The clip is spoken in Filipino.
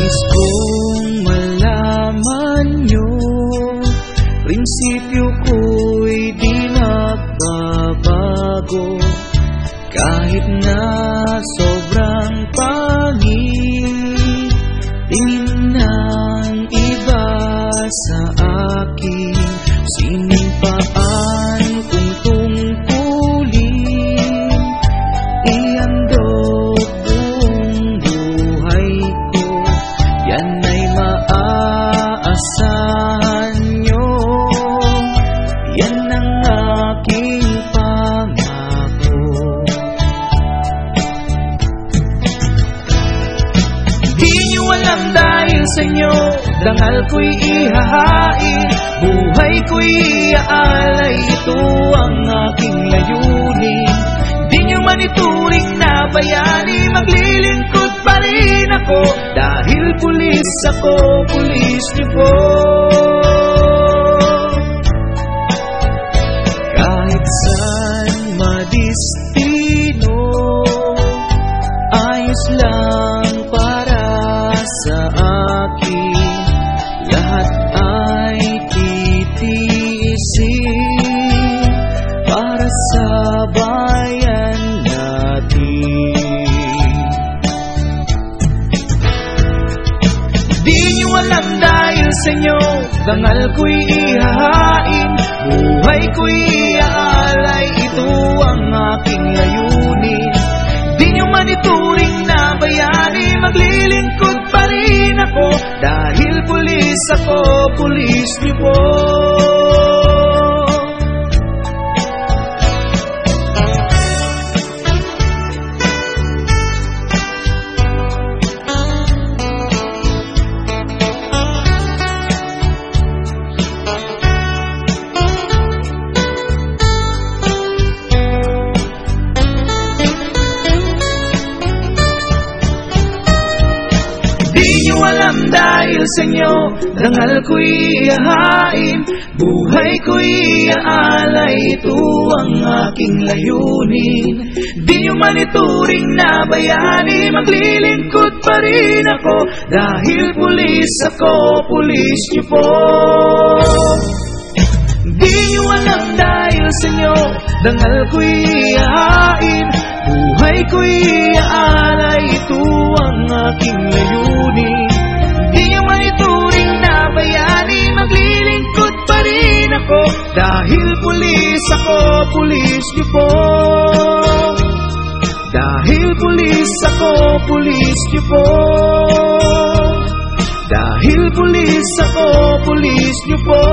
Nais kong malaman nyo, prinsipyo ko'y di magbabago. Kahit na sobrang pangit tingin ng iba sa akin, sinimpaan kung tungkulin, iandog buong buhay ko. Yan ay maaasahan nyo, yan ang aking pangako. Di nyo alam dahil sa inyo, dangal ko'y ihahain, buhay ko'y iaalay, ito ang aking layunin. Di nyo man ituring na bayani, maglilingkod pa rin ako, dahil pulis ako, pulis niyo po. Kahit saan madistino, ayos lang para sa akin. Lahat ay titiisin para sa bayan natin. Di nyo alam dahil sa inyo, dangal ko'y ihahain, buhay ko'y iaalay, ito ang aking layunin. Di nyo man ituring na bayani, maglilingkod pa rin ako, dahil pulis ako, pulis niyo po. Alam dahil sa inyo, dangal ko'y ihahain, buhay ko'y iaalay, ito ang aking layunin. Di nyo man ituring na bayani, maglilingkod pa rin ako, dahil pulis ako, pulis niyo po. Di nyo alam dahil sa inyo, dangal ko'y ihahain, buhay ko'y iaalay, ito ang aking layunin. Di nyo man ituring na bayani, maglilingkod pa rin ako, dahil pulis ako, pulis niyo po. Dahil pulis ako, pulis niyo po. Dahil pulis ako, pulis niyo po.